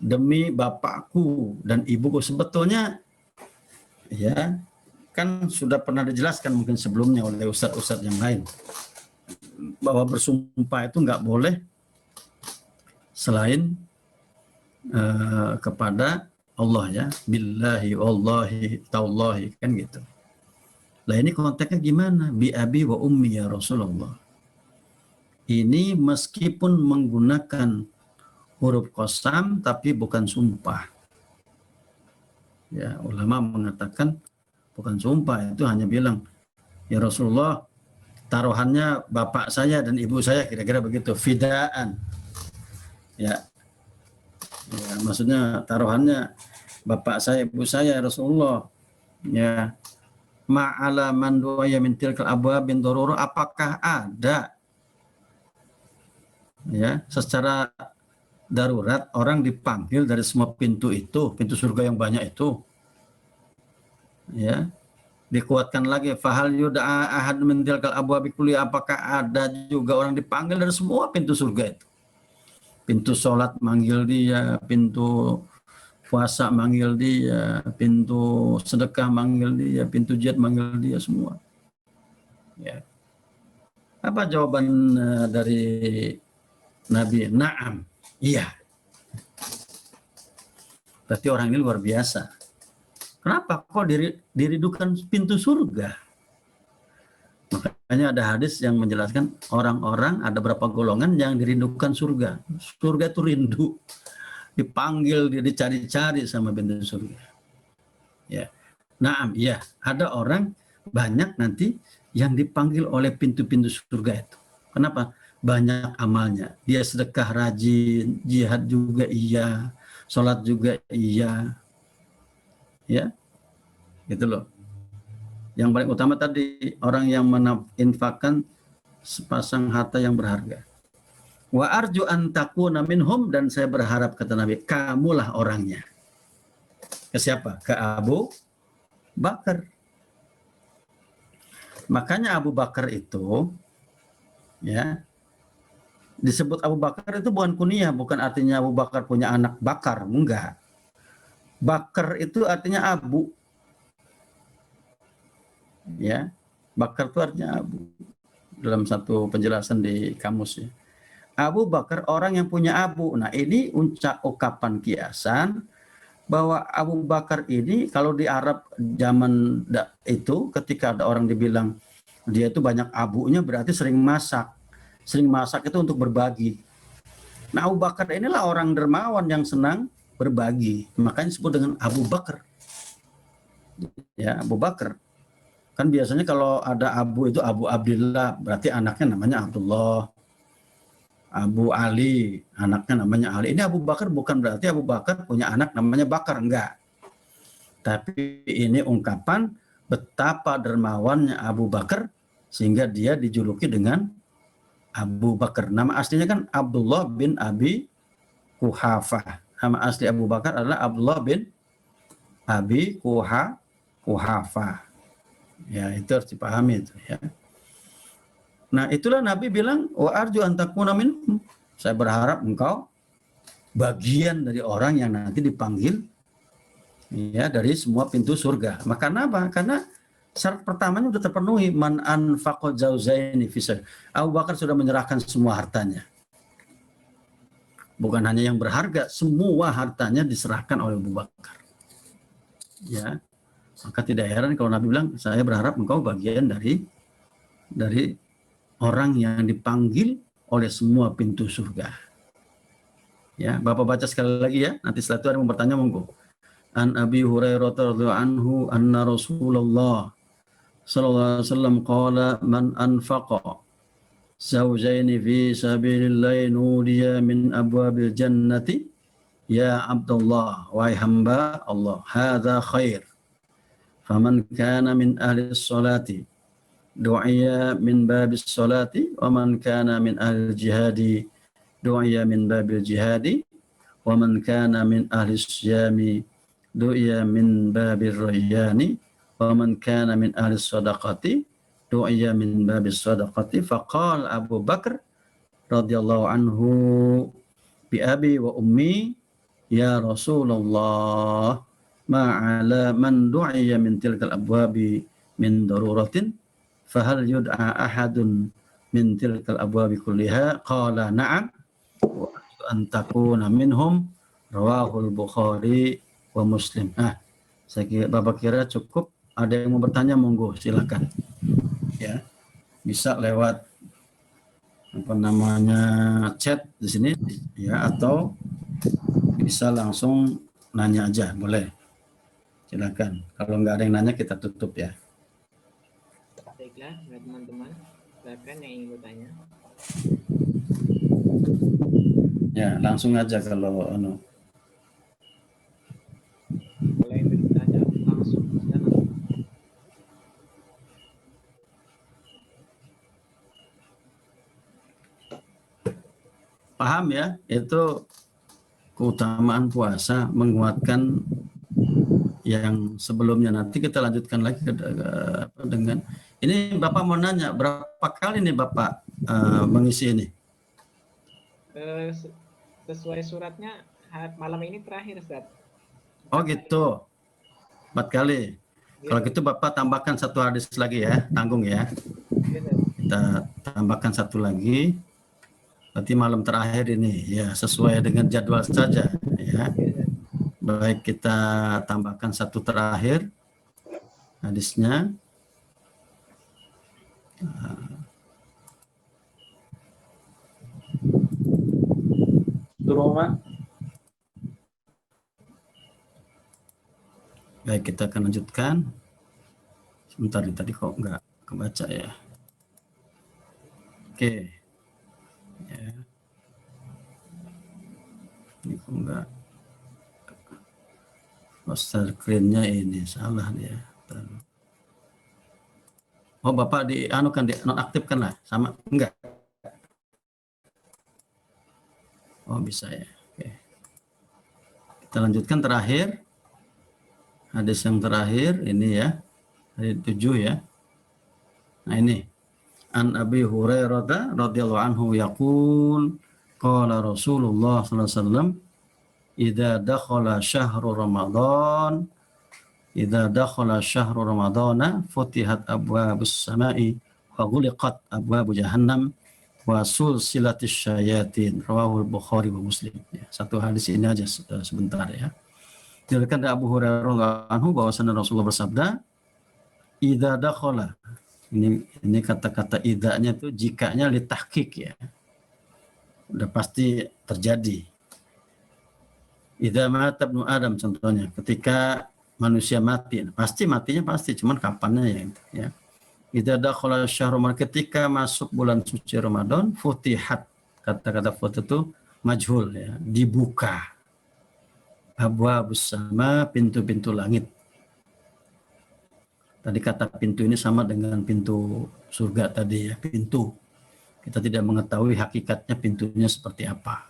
Demi bapakku dan ibuku. Sebetulnya ya kan sudah pernah dijelaskan mungkin sebelumnya oleh ustadz-ustadz yang lain bahwa bersumpah itu nggak boleh selain kepada Allah, ya, billahi wallahi taullahi, kan gitu. Lah ini konteksnya gimana? Bi abi wa ummi ya Rasulullah. Ini meskipun menggunakan huruf qasam tapi bukan sumpah. Ya, ulama mengatakan bukan sumpah, itu hanya bilang, ya Rasulullah, taruhannya bapak saya dan ibu saya, kira-kira begitu, fidaan. Ya, ya maksudnya taruhannya bapak saya, ibu saya, Rasulullah. Ya, ma'ala man du'aya min tilkal abwabin darurah, apakah ada ya secara darurat orang dipanggil dari semua pintu itu, pintu surga yang banyak itu, ya. Dikuatkan lagi, fahal yud'a ahad min tilkal abwabi kulli, apakah ada juga orang dipanggil dari semua pintu surga itu. Pintu sholat manggil dia, pintu puasa manggil dia, pintu sedekah manggil dia, pintu jihad manggil dia, semua. Ya. Apa jawaban dari Nabi? Naam, iya. Berarti orang ini luar biasa. Kenapa kok diridukan pintu surga? Makanya ada hadis yang menjelaskan orang-orang, ada berapa golongan yang dirindukan surga. Surga itu rindu, dipanggil, dicari-cari sama pintu surga. Ya, naam, iya. Ada orang banyak nanti yang dipanggil oleh pintu-pintu surga itu. Kenapa? Banyak amalnya. Dia sedekah rajin, jihad juga iya, sholat juga iya. Ya, gitu loh. Yang paling utama tadi, orang yang meninfakkan sepasang harta yang berharga. Wa arju an takuna minhum, dan saya berharap, kata Nabi, kamulah orangnya. Ke siapa? Ke Abu Bakar. Makanya Abu Bakar itu, ya, disebut Abu Bakar itu bukan kunyah, bukan artinya Abu Bakar punya anak bakar, enggak. Bakar itu artinya abu. Ya, bakar itu artinya abu. Dalam satu penjelasan di kamus, ya. Abu Bakar orang yang punya abu. Nah, ini ungkapan kiasan bahwa Abu Bakar ini kalau di Arab zaman itu ketika ada orang dibilang dia itu banyak abunya, berarti sering masak. Sering masak itu untuk berbagi. Nah, Abu Bakar inilah orang dermawan yang senang berbagi. Makanya disebut dengan Abu Bakar. Ya, Abu Bakar. Kan biasanya kalau ada Abu itu Abu Abdillah, berarti anaknya namanya Abdullah. Abu Ali, anaknya namanya Ali. Ini Abu Bakar bukan berarti Abu Bakar punya anak namanya Bakar, enggak. Tapi ini ungkapan betapa dermawannya Abu Bakar sehingga dia dijuluki dengan Abu Bakar. Nama aslinya kan Abdullah bin Abi Quhafah. Nama asli Abu Bakar adalah Abdullah bin Abi Quhafah. Ya, itu harus dipahami itu, ya. Nah, itulah Nabi bilang, wa arju an takuna minhum. Saya berharap engkau bagian dari orang yang nanti dipanggil, ya, dari semua pintu surga. Maka apa? Karena syarat pertamanya sudah terpenuhi, man anfaqa zaujaini fi sabilillah. Abu Bakar sudah menyerahkan semua hartanya. Bukan hanya yang berharga, semua hartanya diserahkan oleh Abu Bakar. Ya. Maka tidak heran kalau Nabi bilang, saya berharap engkau bagian dari orang yang dipanggil oleh semua pintu surga. Ya, Bapak baca sekali lagi, ya. Nanti setelah itu ada yang bertanya, monggo. An Abi Hurairah radhiyallahu anhu anna Rasulullah sallallahu alaihi wasallam qala man anfaqa zawjaini fi sabilillahi nudiya min abwabil jannati ya Abdullah, wahai hamba Allah, hadza khair. Faman kana min ahli sholati du'iya min babis sholati, wa man kana min ahli jihadi du'iya min babil jihadi, wa man kana min ahli siyami du'iya min babir rayyani, wa man kana min ahli sadaqati du'iya min babis sadaqati. Faqala Abu Bakar radhiyallahu anhu bi abi wa ummi ya Rasulullah, ma'ala man du'iya min tilkal abwabi min daruratin, fahal yud'a ahadun min tilkal abwabi kulliha? Qala na'am wa an takuna minhum, rawahul Bukhari wa Muslim. Saya kira, Bapak kira cukup. Ada yang mau bertanya, monggo silakan. Ya, bisa lewat apa namanya chat di sini ya, atau bisa langsung nanya aja, boleh. Silakan. Kalau nggak ada yang nanya, kita tutup ya. Baiklah, teman-teman, silakan yang ingin bertanya. Ya, langsung aja kalau Kalau yang bertanya langsung, silakan. Paham ya, itu keutamaan puasa, menguatkan yang sebelumnya. Nanti kita lanjutkan lagi dengan ini. Bapak mau nanya, berapa kali nih Bapak mengisi ini? Sesuai suratnya malam ini terakhir, Ustaz. Oh gitu, 4 kali. Ya. Kalau gitu Bapak tambahkan satu hadis lagi ya, tanggung ya. Kita tambahkan satu lagi. Berarti malam terakhir ini ya, sesuai dengan jadwal saja ya. Baik, kita tambahkan satu terakhir hadisnya. Roma. Baik, kita akan lanjutkan. Sebentar nih, tadi kok nggak kebaca ya. Oke. Ya. Ini kok nggak, poster screen-nya ini salah dia. Oh, Bapak kan nonaktifkan lah, sama enggak? Oh, bisa ya. Oke. Kita lanjutkan terakhir. Hadis yang terakhir ini ya. Hadis 7 ya. Nah, ini. An Abi Hurairah radhiyallahu anhu yaqul qala Rasulullah sallallahu alaihi wasallam idza dakhala syahru Ramadan futihat abwabus samai wa ghuliqat abwabu jahannam wa sulsilatis syayatin, rawahul Bukhari wa Muslim. Ya, satu hadis ini aja sebentar ya. Diriwayatkan dari Abu Hurairah anhu bahwasanya Rasulullah bersabda, idza dakhala, ini kata-kata idanya itu jikanya litahqiq ya. Udah pasti terjadi. Idza mata ibnu Adam contohnya, ketika manusia mati, pasti matinya pasti, cuman kapannya ya. Idza dakhala syahrul Ramadan, ketika masuk bulan suci Ramadan, futihat, kata-kata futihat itu majhul ya, dibuka. Abwabus sama, pintu-pintu langit. Tadi kata pintu ini sama dengan pintu surga tadi ya, pintu. Kita tidak mengetahui hakikatnya pintunya seperti apa.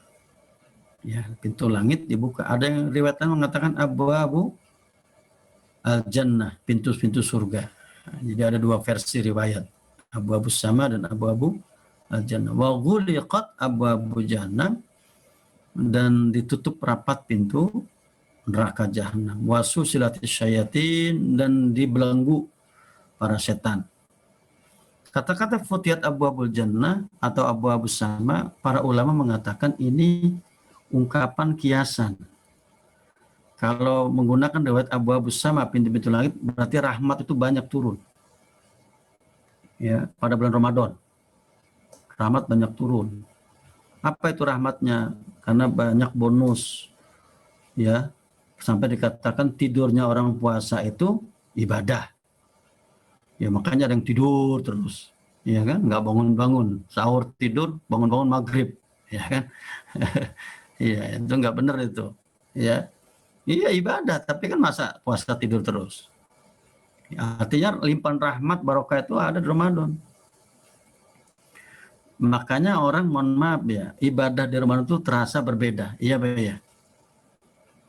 Ya, pintu langit dibuka. Ada yang riwayatnya mengatakan abwabu al-jannah, pintu-pintu surga. Nah, jadi ada dua versi riwayat, abwabu sama dan abwabu al-jannah. Wa ghuliqat abwabu jahannam, dan ditutup rapat pintu neraka jahanam. Wa susilatis syayatin, dan dibelenggu para setan. Kata-kata futihat abwabul jannah atau abwabus sama, para ulama mengatakan ini ungkapan kiasan. Kalau menggunakan riwayat abwabus sama, pintu-pintu langit, berarti rahmat itu banyak turun. Ya, pada bulan Ramadan. Rahmat banyak turun. Apa itu rahmatnya? Karena banyak bonus. Ya, sampai dikatakan tidurnya orang puasa itu ibadah. Ya, makanya ada yang tidur terus. ya kan? Nggak bangun-bangun, sahur tidur, bangun-bangun maghrib, ya kan? Iya, itu nggak benar itu. Ya, iya ibadah, tapi kan masa puasa tidur terus. Artinya limpahan rahmat barokah itu ada di Ramadan. Makanya orang, mohon maaf ya, ibadah di Ramadan itu terasa berbeda. Iya, Pak ya.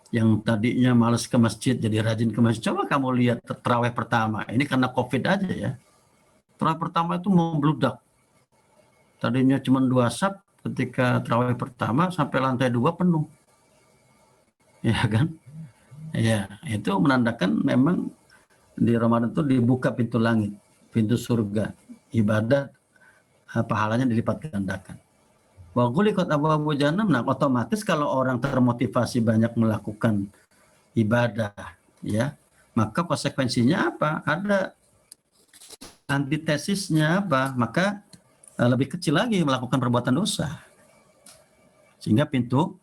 Yang tadinya males ke masjid jadi rajin ke masjid. Coba kamu lihat terawih pertama. Ini karena COVID aja ya. Terawih pertama itu membludak. Tadinya cuma 2 saf, ketika terawih pertama sampai lantai 2 penuh. Ya kan? Ya, itu menandakan memang di Ramadan itu dibuka pintu langit, pintu surga. Ibadah pahalanya dilipat gandakan. Wa ghuliqat abwabu jahannam. Nah, otomatis kalau orang termotivasi banyak melakukan ibadah, ya, maka konsekuensinya apa? Ada antitesisnya apa? Maka lebih kecil lagi melakukan perbuatan dosa. Sehingga pintu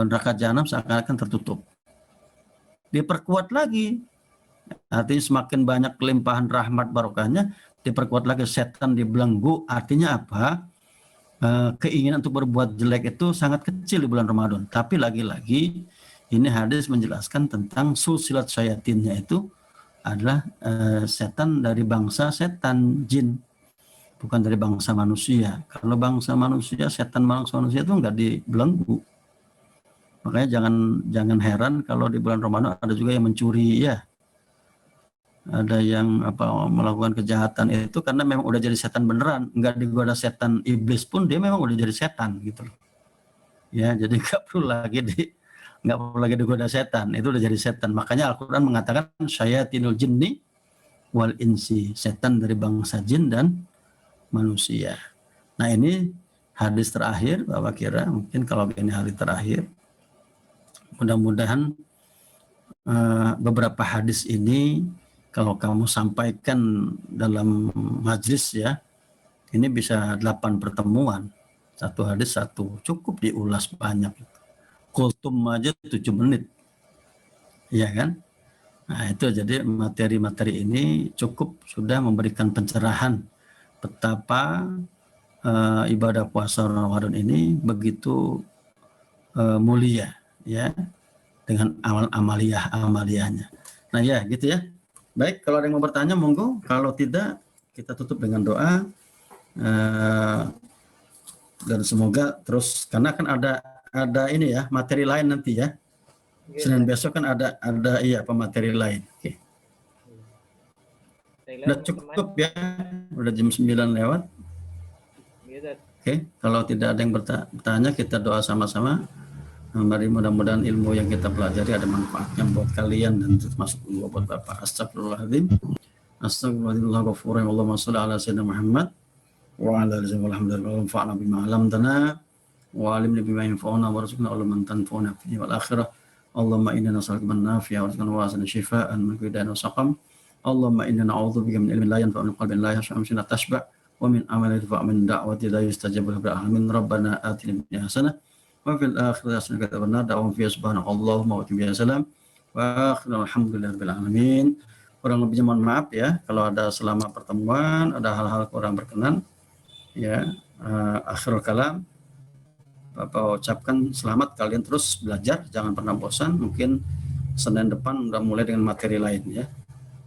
neraka jahanam seakan-akan tertutup. Diperkuat lagi. Artinya semakin banyak kelimpahan rahmat barokahnya, diperkuat lagi setan dibelenggu. Artinya apa? Keinginan untuk berbuat jelek itu sangat kecil di bulan Ramadan. Tapi lagi-lagi ini hadis menjelaskan tentang sulsilat syayatinnya itu adalah setan dari bangsa setan jin, bukan dari bangsa manusia. Kalau bangsa manusia, setan bangsa manusia itu nggak dibelenggu. Makanya jangan heran kalau di bulan Ramadan ada juga yang mencuri, ya. Ada yang melakukan kejahatan itu karena memang udah jadi setan beneran, nggak digoda setan iblis pun dia memang udah jadi setan gitu loh. Ya, jadi nggak perlu lagi digoda setan, itu udah jadi setan. Makanya Al-Quran mengatakan syayatinul jinni wal insi, setan dari bangsa jin dan manusia. Nah, ini hadis terakhir, Bapak kira mungkin kalau ini hari terakhir, mudah-mudahan beberapa hadis ini kalau kamu sampaikan dalam majlis, ya, ini bisa 8 pertemuan. Satu hadis satu, cukup diulas banyak. Kultum aja 7 menit. Iya kan? Nah, itu jadi materi-materi ini cukup sudah memberikan pencerahan betapa ibadah puasa Ramadan ini begitu mulia, ya, dengan amaliyahnya. Nah, ya gitu ya. Baik, kalau ada yang mau bertanya monggo, kalau tidak kita tutup dengan doa dan semoga terus, karena kan ada ini ya, materi lain nanti ya. Senin besok kan ada iya pemateri lain. Oke. Udah cukup ya, udah jam 9 lewat. Oke, kalau tidak ada yang bertanya, kita doa sama-sama. Mari mudah-mudahan ilmu yang kita pelajari ada manfaatnya buat kalian dan termasuk juga buat Bapak. Astagfirullahaladzim. Astagfirullahaladzim. Allahumma sholli ala sayyidina Muhammad wa ala alihi wa alhamdulillah fa'ala bima 'allamtana wa 'allimna bima yanfa'una warzuqna ilman tanfa'una fihi wal akhirah. Allahumma inna nas'aluka min nafi'a wa rizqan wasi'an shifaa'an min kulli da'in wa saqam. Allahumma inna na'udzubika min ilmin la yanfa'u wa min qalbin la yakhsha min tashba' wa min amalin yarfa'u min da'wati la yustajabu lahu alamin. Rabbana atina fid dunya hasanah wa fil akhirati hasanah wa qina adzabannar. Da'awahum fiha subhanakallahumma wa bihamdika salam wa akhiru alhamdulillahirabbil alamin. Kurang lebihnya mohon maaf ya kalau ada selama pertemuan ada hal-hal kurang berkenan, ya. Akhirul kalam, Bapak ucapkan selamat, kalian terus belajar, jangan pernah bosan. Mungkin Senin depan udah mulai dengan materi lain, ya.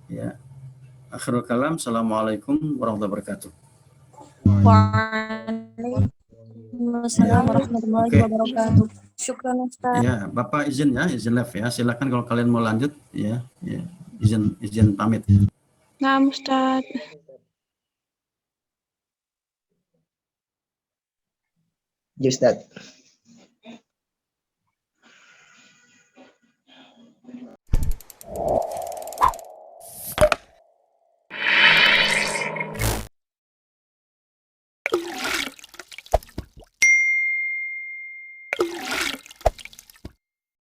Ya. Akhirul kalam, assalamualaikum warahmatullahi wabarakatuh. Waalaikumsalam warahmatullahi wabarakatuh. Syukran Ustaz. Ya, Bapak izin ya, izin live ya. Silakan kalau kalian mau lanjut, ya. Ya. Izin pamit. Nah, Ustaz. Ya Ustaz.